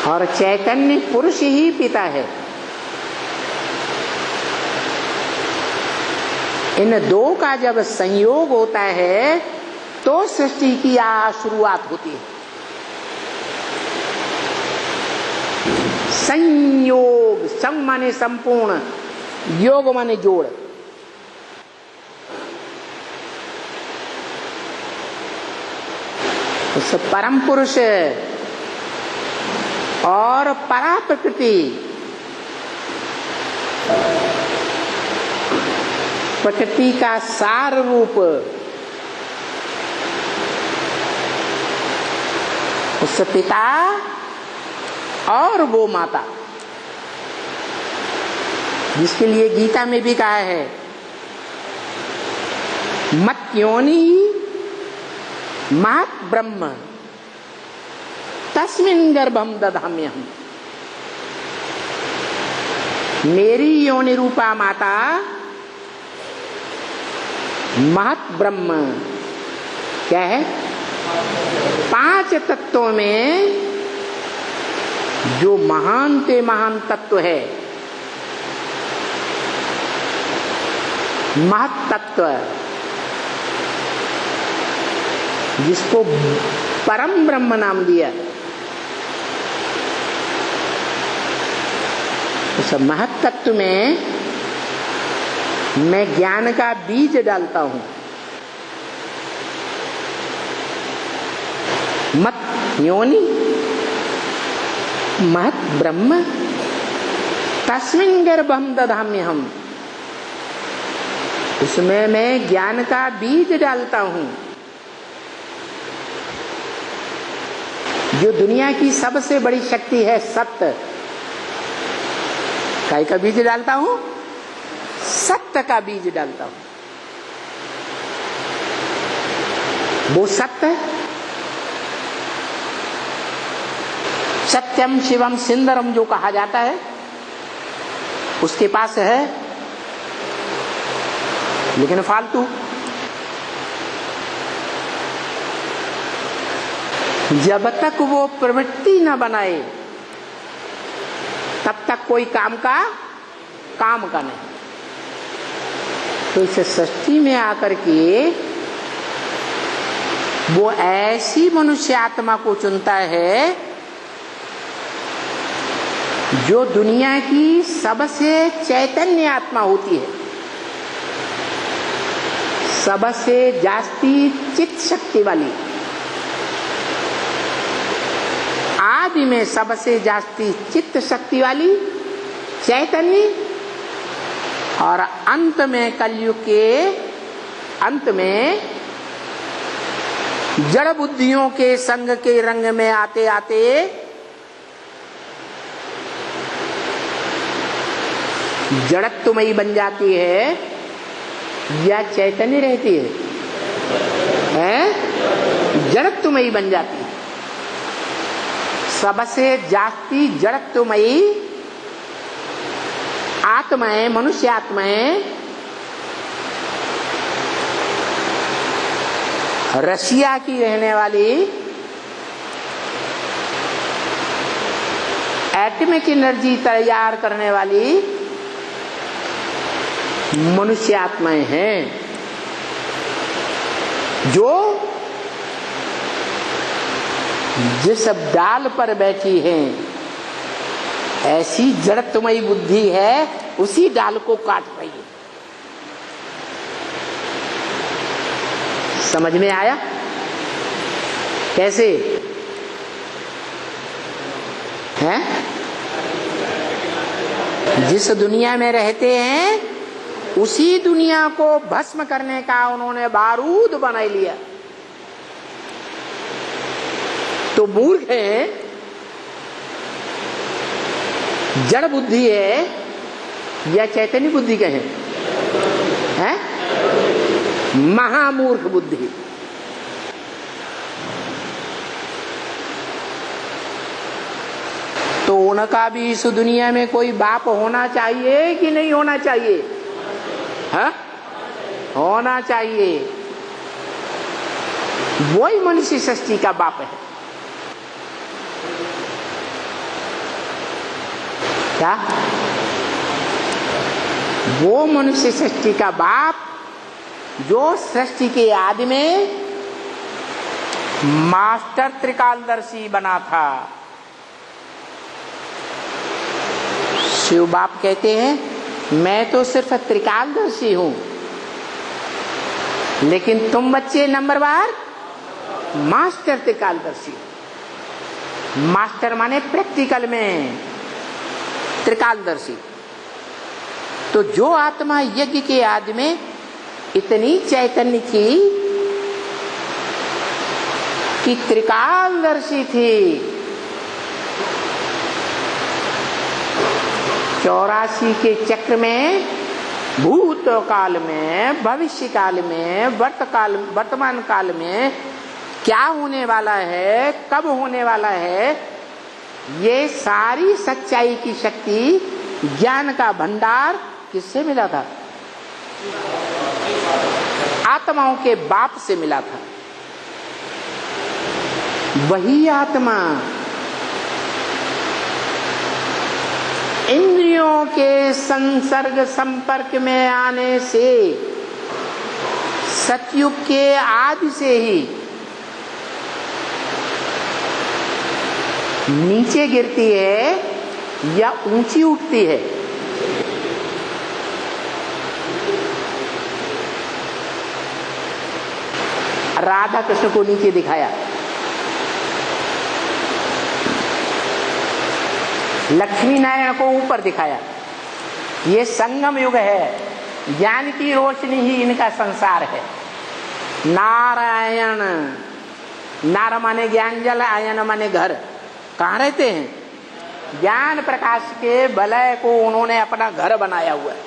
और चैतन्य पुरुष ही पिता है। इन दो का जब संयोग होता है तो सृष्टि की शुरुआत होती है। संयोग, सं माने संपूर्ण, योग माने जोड़। उस परम पुरुष और परा प्रकृति, प्रकृति का सार रूप, उस पिता और वो माता, जिसके लिए गीता में भी कहा है मत योनि महत् ब्रह्म तस्मिन् गर्भम दधाम्यहम्। मेरी योनि रूपा माता महत् ब्रह्म क्या है? 5 तत्वों में जो महान से महान तत्व है, महत् तत्व, जिसको परम ब्रह्म नाम दिया, उस महत् तत्व में मैं ज्ञान का बीज डालता हूं। मत योनि महत् ब्रह्म तस्मिन् गर्भम दधाम्यहम्। उसमें मैं ज्ञान का बीज डालता हूं। जो दुनिया की सबसे बड़ी शक्ति है सत्य, काय का बीज डालता हूं? सत्य का बीज डालता हूं। वो सत्य, सत्यम शिवम सुंदरम जो कहा जाता है, उसके पास है, लेकिन फालतू। जब तक वो प्रवृत्ति न बनाए तब तक कोई काम का नहीं। तो इस सृष्टि में आकर के वो ऐसी मनुष्य आत्मा को चुनता है जो दुनिया की सबसे चैतन्य आत्मा होती है, सबसे जास्ती चित्त शक्ति वाली, आदि में सबसे जास्ती चित्त शक्ति वाली चैतन्य, और अंत में कलयुग के अंत में जड़ बुद्धियों के संग के रंग में आते आते जड़त्वमयी बन जाती है या चैतन्य रहती है? जड़त्वमयी बन जाती है। सबसे जास्ती जड़त्वमयी आत्माएं, मनुष्य आत्माएं रशिया की रहने वाली एटॉमिक एनर्जी तैयार करने वाली मनुष्य आत्माएं हैं, जो जिस डाल पर बैठी हैं ऐसी जड़त्वमयी बुद्धि है, उसी डाल को काट रही है। समझ में आया? कैसे हैं? जिस दुनिया में रहते हैं उसी दुनिया को भस्म करने का उन्होंने बारूद बना लिया। तो मूर्ख है, जड़ बुद्धि है या चैतन्य बुद्धि कहें? है महामूर्ख बुद्धि। तो उनका भी इस दुनिया में कोई बाप होना चाहिए कि नहीं होना चाहिए? है? होना चाहिए। वही मनुष्य सृष्टि का बाप है। क्या? वो मनुष्य सृष्टि का बाप जो सृष्टि के आदि में मास्टर त्रिकालदर्शी बना था। शिव बाप कहते हैं मैं तो सिर्फ त्रिकालदर्शी हूं, लेकिन तुम बच्चे नंबरवार मास्टर त्रिकालदर्शी। मास्टर माने प्रैक्टिकल में त्रिकालदर्शी। तो जो आत्मा यज्ञ के आदि में इतनी चैतन्य थी कि त्रिकालदर्शी थी, 84 के चक्र में भूत काल में, भविष्य काल में, वर्तमान काल में क्या होने वाला है, कब होने वाला है, ये सारी सच्चाई की शक्ति, ज्ञान का भंडार किससे मिला था? आत्माओं के बाप से मिला था। वही आत्मा इंद्रियों के संसर्ग संपर्क में आने से सतयुग के आदि से ही नीचे गिरती है या ऊंची उठती है? राधा कृष्ण को नीचे दिखाया, लक्ष्मी नारायण को ऊपर दिखाया। ये संगम युग है, ज्ञान की रोशनी ही इनका संसार है। नारायण, नार माने ज्ञान जल, आयन माने घर। कहाँ रहते हैं? ज्ञान प्रकाश के वलय को उन्होंने अपना घर बनाया हुआ है।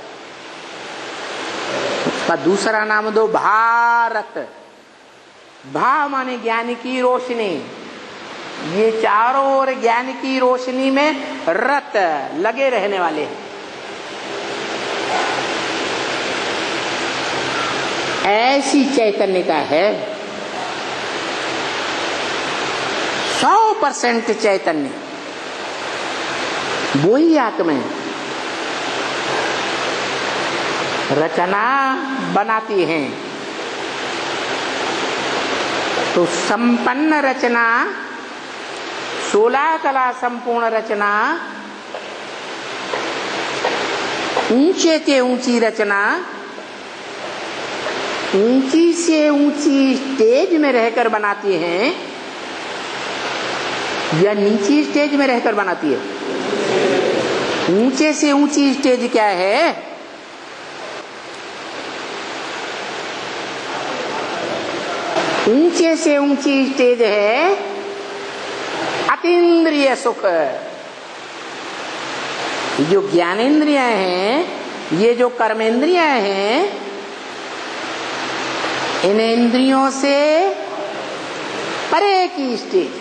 उसका दूसरा नाम दो भारत। भा माने ज्ञान की रोशनी। ये चारों ओर ज्ञान की रोशनी में रत लगे रहने वाले हैं। ऐसी चैतन्यता है, 100% चैतन्य, वही आत्मा रचना बनाती हैं। तो संपन्न रचना, 16 कला संपूर्ण रचना, ऊंचे से ऊंची रचना, ऊंची से ऊंची स्टेज में रहकर बनाती हैं या नीची स्टेज में रहकर बनाती है? ऊंचे से ऊंची स्टेज क्या है? ऊंचे से ऊंची स्टेज है अतीन्द्रिय सुख। जो ज्ञानेन्द्रियां हैं, ये जो कर्मेंद्रियां हैं, इन इंद्रियों से परे की स्टेज।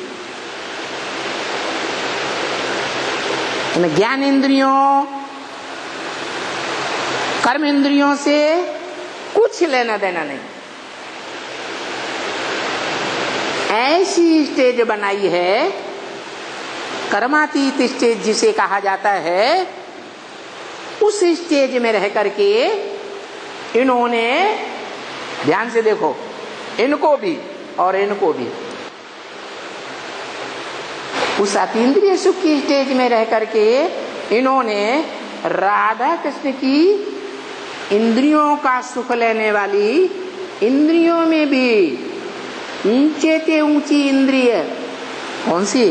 इन ज्ञानेन्द्रियों, कर्मेंद्रियों से कुछ लेना देना नहीं। ऐसी स्टेज बनाई है, कर्मातीत स्टेज जिसे कहा जाता है। उस स्टेज में रह करके इन्होंने, ध्यान से देखो, इनको भी और इनको भी उस अतीन्द्रिय सुख की स्टेज में रह करके इन्होंने राधा कृष्ण की इंद्रियों का सुख लेने वाली, इंद्रियों में भी ऊंचे से ऊंची इंद्रिय कौन सी?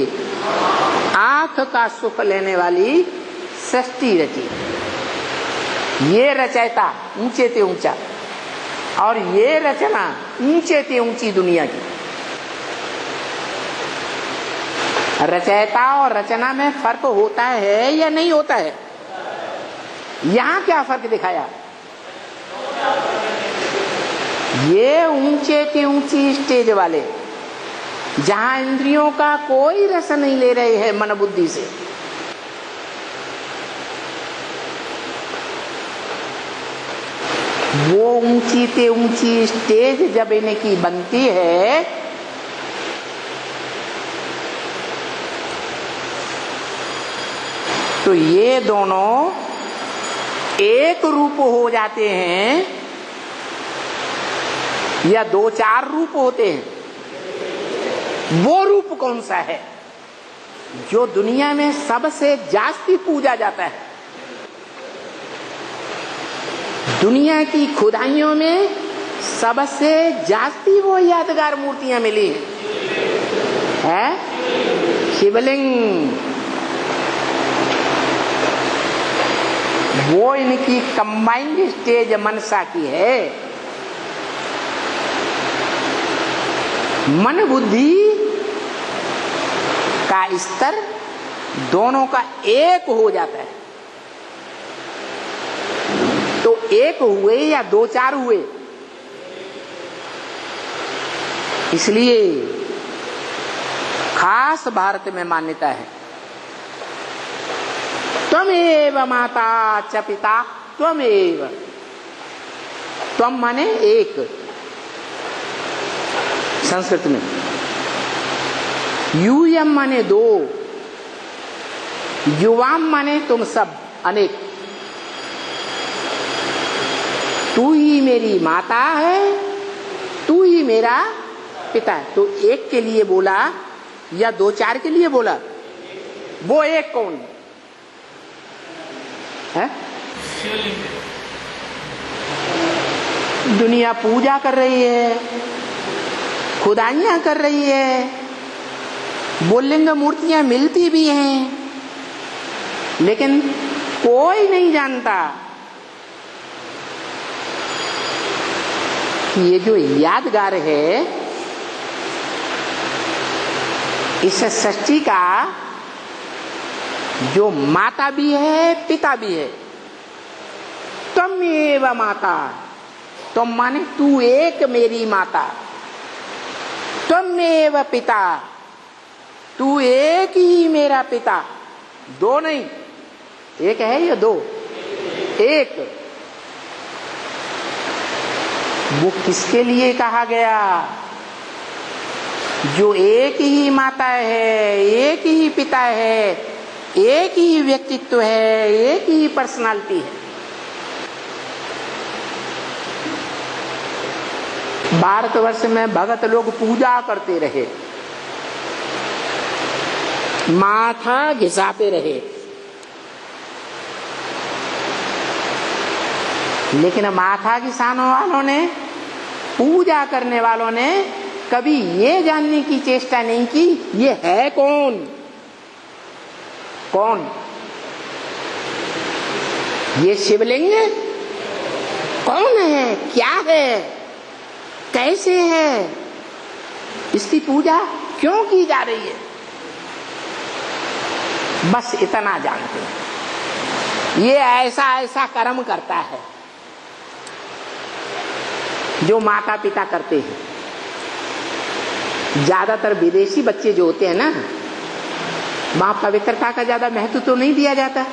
आंख का सुख लेने वाली सृष्टि रची। ये रचयिता ऊंचे से ऊंचा, और ये रचना ऊंचे से ऊंची दुनिया की। रचयिता और रचना में फर्क होता है या नहीं होता है? यहां क्या फर्क दिखाया? ये ऊंचे से ऊंची स्टेज वाले, जहां इंद्रियों का कोई रस नहीं ले रहे हैं मन बुद्धि से, वो ऊंची से ऊंची स्टेज जब इनकी बनती है तो ये दोनों एक रूप हो जाते हैं या दो चार रूप होते हैं? वो रूप कौन सा है जो दुनिया में सबसे जास्ती पूजा जाता है? दुनिया की खुदाइयों में सबसे जास्ती वो यादगार मूर्तियां मिली है शिवलिंग। वो इनकी कंबाइंड स्टेज मनसा की है। मन बुद्धि का स्तर दोनों का एक हो जाता है। तो एक हुए या दो चार हुए? इसलिए खास भारत में मान्यता है त्वमेव माता च पिता त्वमेव। त्वम माने एक संस्कृत में, यूयम माने दो, युवाम माने तुम सब अनेक। तू ही मेरी माता है, तू ही मेरा पिता है। तो एक के लिए बोला या दो चार के लिए बोला? वो एक कौन है? दुनिया पूजा कर रही है, खुदाइयां कर रही है, बोलिंग मूर्तियां मिलती भी हैं, लेकिन कोई नहीं जानता कि ये जो यादगार है इस सृष्टि का जो माता भी है पिता भी है। त्वमेव माता, तुम माने तू एक मेरी माता, त्वमेव पिता, तू एक ही मेरा पिता। दो नहीं, एक है या दो? एक। वो किसके लिए कहा गया? जो एक ही माता है, एक ही पिता है, एक ही व्यक्तित्व है, एक ही पर्सनालिटी है। भारतवर्ष में भगत लोग पूजा करते रहे, माथा घिसाते रहे, लेकिन माथा घिसाने वालों ने, पूजा करने वालों ने कभी ये जानने की चेष्टा नहीं की ये है कौन? कौन? ये शिवलिंग कौन है, क्या है, कैसे है, इसकी पूजा क्यों की जा रही है? बस इतना जानते हैं ये ऐसा ऐसा कर्म करता है जो माता पिता करते हैं। ज्यादातर विदेशी बच्चे जो होते हैं ना, वहां पवित्रता का ज्यादा महत्व तो नहीं दिया जाता,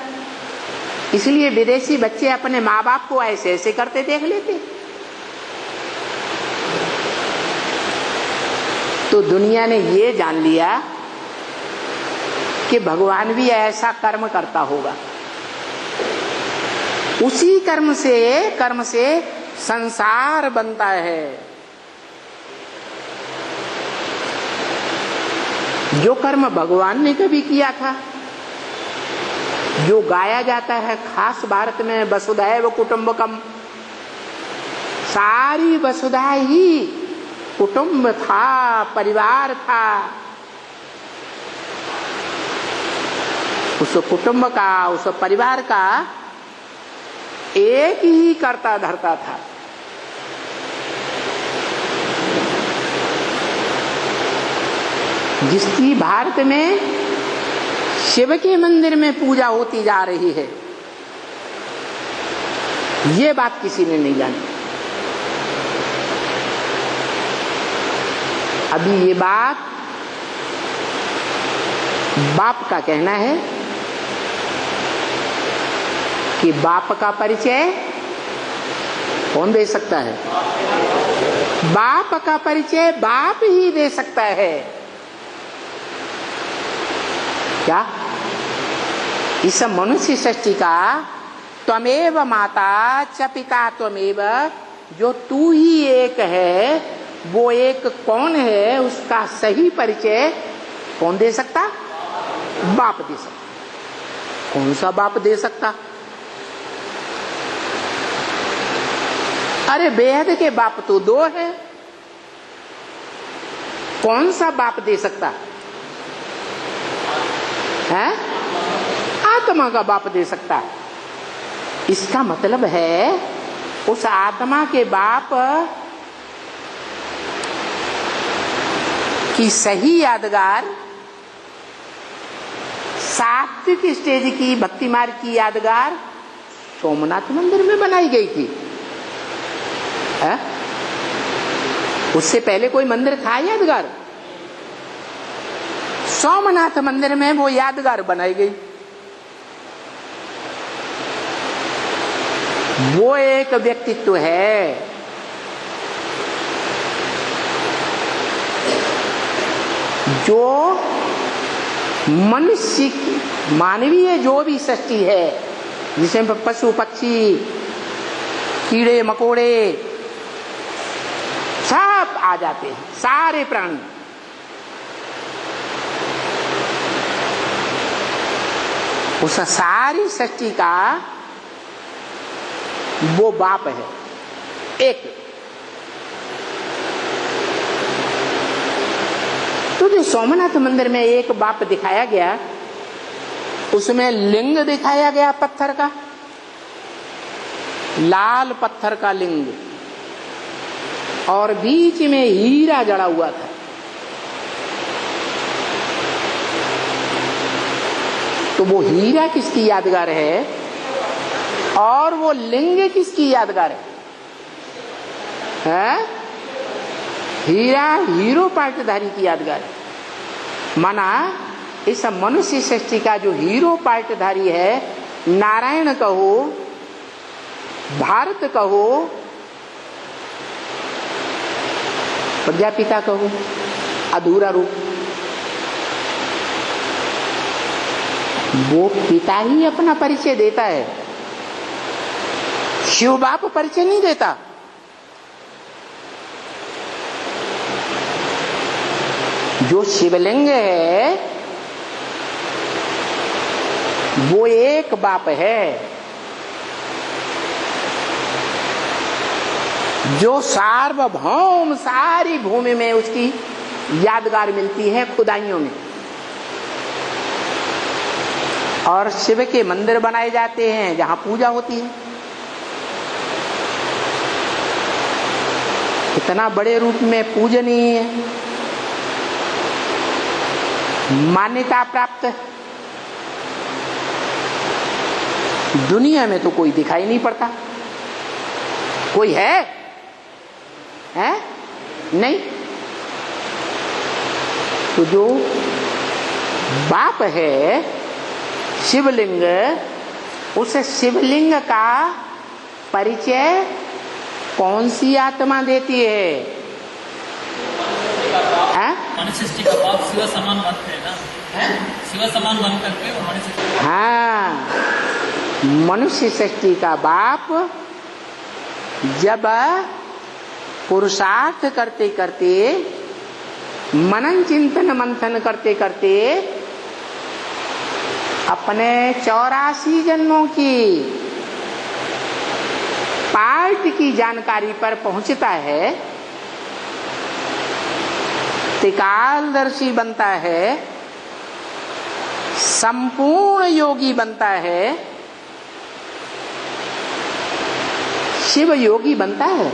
इसलिए विदेशी बच्चे अपने माँ बाप को ऐसे ऐसे करते देख लेते। तो दुनिया ने ये जान लिया कि भगवान भी ऐसा कर्म करता होगा, उसी कर्म से संसार बनता है। जो कर्म भगवान ने कभी किया था, जो गाया जाता है खास भारत में वसुधैव कुटुंबकम, सारी वसुधा ही कुटुंब था, परिवार था। उस कुटुंब का, उस परिवार का एक ही करता धरता था। जिसकी भारत में शिव के मंदिर में पूजा होती जा रही है, ये बात किसी ने नहीं जानी। अभी ये बात बाप का कहना है कि बाप का परिचय कौन दे सकता है? बाप का परिचय बाप ही दे सकता है। क्या इस मनुष्य सृष्टि का त्वमेव माता च पिता त्वमेव, जो तू ही एक है, वो एक कौन है, उसका सही परिचय कौन दे सकता? बाप दे सकता। कौन सा बाप दे सकता? अरे बेहद के बाप तो दो है, कौन सा बाप दे सकता है? आत्मा का बाप दे सकता। इसका मतलब है उस आत्मा के बाप की सही यादगार सात्विक स्टेज की भक्ति मार्ग की यादगार सोमनाथ मंदिर में बनाई गई थी। है? उससे पहले कोई मंदिर था यादगार? सोमनाथ मंदिर में वो यादगार बनाई गई। वो एक व्यक्तित्व है जो मनुष्य मानवीय जो भी सृष्टि है, जिसमें पशु पक्षी कीड़े मकोड़े सब आ जाते हैं, सारे प्राणी, उस सारी सृष्टि का वो बाप है एक। तो जो सोमनाथ मंदिर में एक बाप दिखाया गया, उसमें लिंग दिखाया गया पत्थर का, लाल पत्थर का लिंग, और बीच में हीरा जड़ा हुआ था। तो वो हीरा किसकी यादगार है और वो लिंग किसकी यादगार है? हीरा हीरो पार्टधारी की यादगार है। माना इस मनुष्य सृष्टि का जो हीरो पार्टधारी है, नारायण कहो, भारत कहो, प्रजापिता कहो, अधूरा रूप, वो पिता ही अपना परिचय देता है, शिव बाप परिचय नहीं देता। जो शिवलिंग है वो एक बाप है, जो सार्वभौम सारी भूमि में उसकी यादगार मिलती है खुदाइयों में। और शिव के मंदिर बनाए जाते हैं जहां पूजा होती है। इतना बड़े रूप में पूजनीय, मान्यता प्राप्त दुनिया में तो कोई दिखाई नहीं पड़ता। कोई है? नहीं। तो जो बाप है शिवलिंग, उस शिवलिंग का परिचय कौन सी आत्मा देती है? मनुष्य सृष्टि का बाप शिव समान बनते हैं ना, शिव समान बन करके वो मनुष्य। हाँ, मनुष्य सृष्टि का बाप जब पुरुषार्थ करते करते, मनन चिंतन मंथन करते करते अपने 84 जन्मों की पार्ट की जानकारी पर पहुंचता है, त्रिकालदर्शी बनता है, संपूर्ण योगी बनता है, शिव योगी बनता है।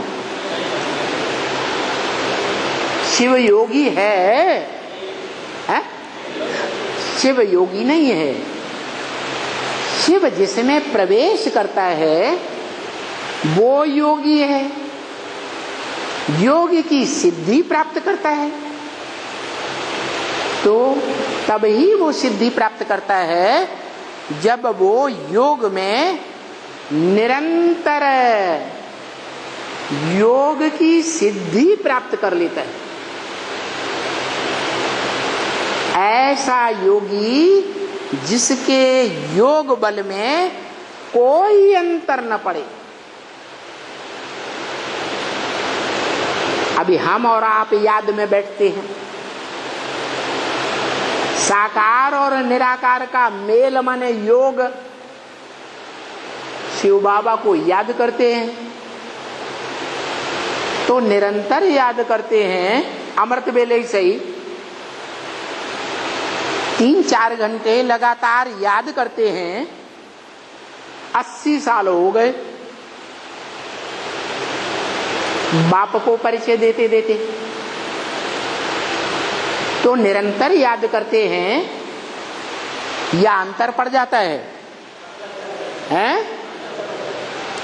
शिव योगी है? शिव योगी नहीं है। शिव जिसमें प्रवेश करता है वो योगी है, योग की सिद्धि प्राप्त करता है। तो तब ही वो सिद्धि प्राप्त करता है जब वो योग में निरंतर योग की सिद्धि प्राप्त कर लेता है। ऐसा योगी जिसके योग बल में कोई अंतर न पड़े। अभी हम और आप याद में बैठते हैं, साकार और निराकार का मेल माने योग, शिव बाबा को याद करते हैं तो निरंतर याद करते हैं। अमृत वेले ही सही 3-4 घंटे लगातार याद करते हैं। 80 साल हो गए बाप को परिचय देते देते, तो निरंतर याद करते हैं या अंतर पड़ जाता है? हैं?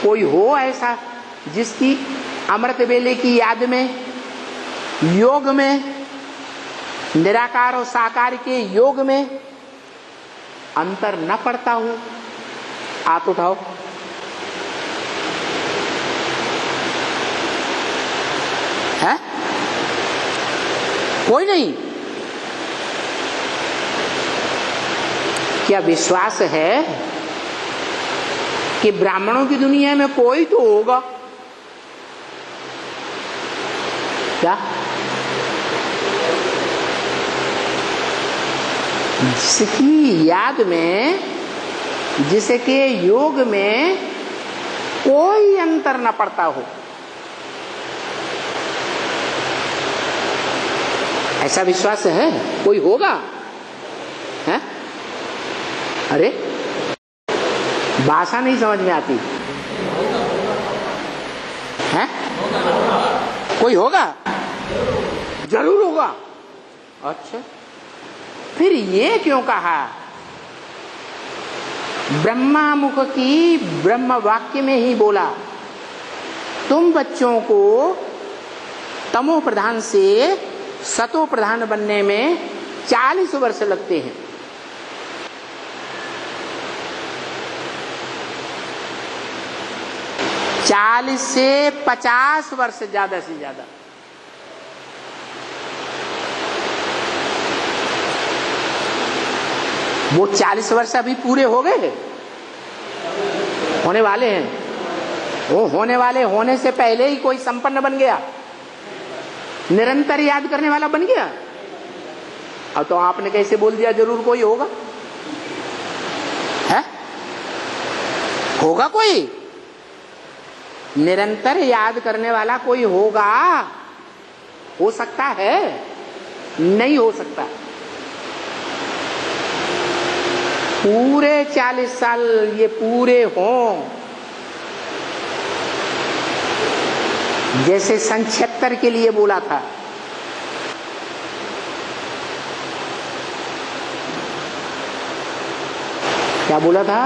कोई हो ऐसा जिसकी अमृत वेले की याद में, योग में, निराकार और साकार के योग में अंतर न पड़ता हो? हाथ उठाओ। है? कोई नहीं? क्या विश्वास है कि ब्राह्मणों की दुनिया में कोई तो होगा? क्या? जिसकी याद में, जिसके योग में कोई अंतर न पड़ता हो, ऐसा विश्वास है? कोई होगा? है? अरे भाषा नहीं समझ में आती है? कोई होगा? जरूर होगा। अच्छा, फिर ये क्यों कहा? ब्रह्मा मुख की ब्रह्म वाक्य में ही बोला, तुम बच्चों को तमो प्रधान से सतो प्रधान बनने में 40 वर्ष लगते हैं। चालीस से 50 वर्ष ज्यादा से ज्यादा। वो 40 वर्ष अभी पूरे हो गए, होने वाले हैं। वो होने वाले होने से पहले ही कोई संपन्न बन गया, निरंतर याद करने वाला बन गया। अब तो आपने कैसे बोल दिया जरूर कोई होगा? है? होगा कोई? निरंतर याद करने वाला कोई होगा? हो सकता है? नहीं हो सकता। पूरे 40 साल ये पूरे हों, जैसे सन 76 के लिए बोला था। क्या बोला था?